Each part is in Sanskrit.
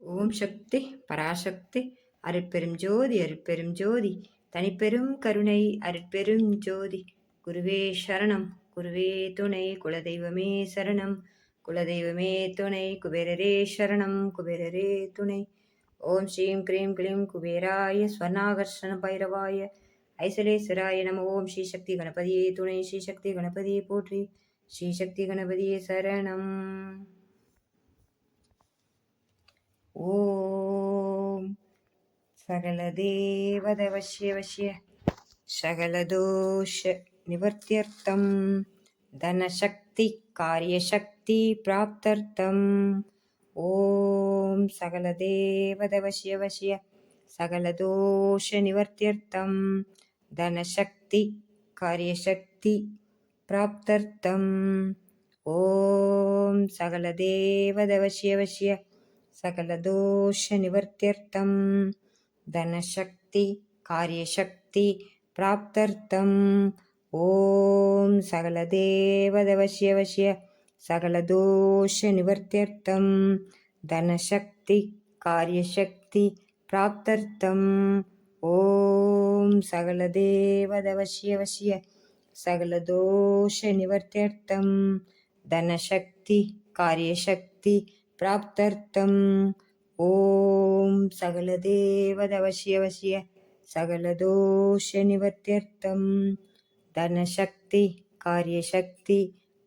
ஓம் சக்தி பராசக்தி அருட்பெரும் ஜோதி அருட்பெரும் ஜோதி தனிப்பெரும் கருணை அருட்பெரும் ஜோதி குருவே சரணம் குருவே துணை குலதெய்வமே சரணம் குலதெய்வமே துணை குபேரரே சரணம் குபேரரே துணை ஓம் ஸ்ரீம் க்ரீம் க்ளீம் குபேராய ஸ்வர்ணாகர்ஷண பைரவாய ஐசலேஸ்வராய நம ஓம் ஸ்ரீ சக்தி கணபதியே துணை ஸ்ரீ சக்தி கணபதியை போற்றி ஸ்ரீ சக்தி கணபதியே சரணம் ஓம் சகலதேவதவசிய வசிய சகலதோஷ நிவர்த்தியர்த்தம் தனசக்தி காரியசக்தி பிராப்தர்த்தம் ஓம் சகலதேவதவசிய வசிய சகலதோஷ நிவர்த்தியர்த்தம் தனசக்தி காரியசக்தி பிராப்தர்த்தம் ஓம் சகலதேவதவசிய வசிய सकलदोष निवर्त्यर्थं धनशक्ति कार्यशक्ति प्राप्त्यर्थं ओम सकलदेवदवश्य वश्य सकलदोष निवर्त्यर्थं धनशक्ति कार्यशक्ति प्राप्त्यर्थं ओम सकलदेवदवश्य वश्य सकलदोष निवर्त्यर्थं धनशक्ति कार्यशक्ति प्राप्त्यर्थम् ओम सकलदेवदवश्य वश्य सकलदोषनिवर्त्यर्थं धनशक्ति कार्यशक्ति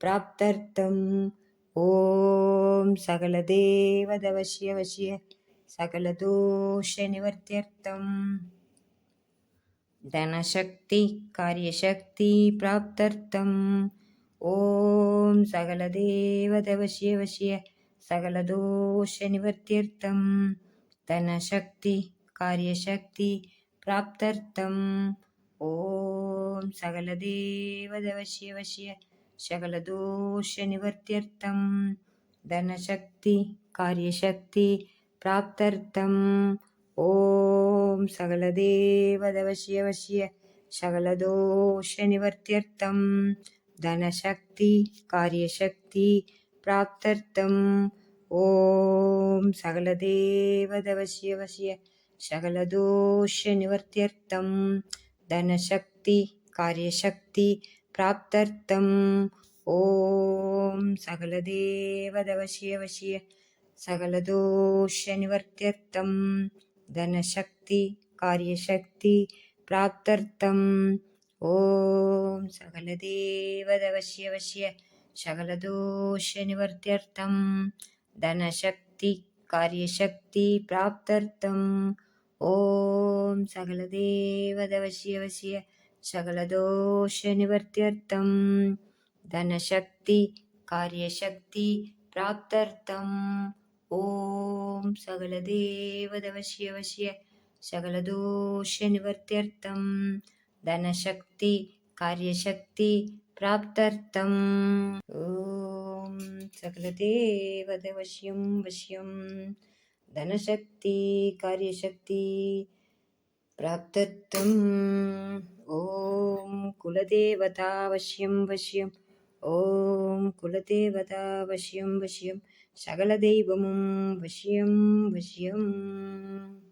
प्राप्त्यर्थम् ओम सकलदेवदवश्य वश्य सकलदोषनिवर्त्यर्थं धनशक्ति कार्यशक्ति प्राप्त्यर्थम् ओम सकलदेवदवश्य वश्य सकलदोष निवर्त्यर्थं धनशक्ति कार्यशक्ति प्राप्त्यर्थम् ओम सकलदेवदवश्य वश्य सकलदोष निवर्त्यर्थं धनशक्ति कार्यशक्ति प्राप्त्यर्थम् ओम सकलदेवदवश्य वश्य सकलदोष निवर्त्यर्थं धनशक्ति कार्यशक्ति प्राप्त्यर्थम् ओम सकलदेवदवश्य वश्य सकलदोष निवर्त्यर्थं धनशक्ति कार्यशक्ति प्राप्त्यर्थम् ओम सकलदेवदवश्य वश्य सकलदोष निवर्त्यर्थं धनशक्ति कार्यशक्ति प्राप्त्यर्थम् ओम सकलदेवदवश्य वश्य सकलदोष निवर्त्यर्थं धनशक्ति कार्यशक्ति प्राप्त्यर्थम् ओम सकलदेवदवश्य वश्य सकलदोष निवर्त्यर्थं धनशक्ति कार्यशक्ति प्राप्त्यर्थम् ओम सकलदेवदवश्य वश्य सकलदोष निवर्त्यर्थं धनशक्ति कार्यशक्ति प्राप्त्यर्थम् ओम सकलदेवदवश्यं वश्यं धनशक्ति कार्यशक्ति प्राप्त्यर्थम् ओम कुलदेवता वश्यं वश्यं ओम कुलदेवता वश्यं वश्यं सकलदैवमुं वश्यं वश्यम्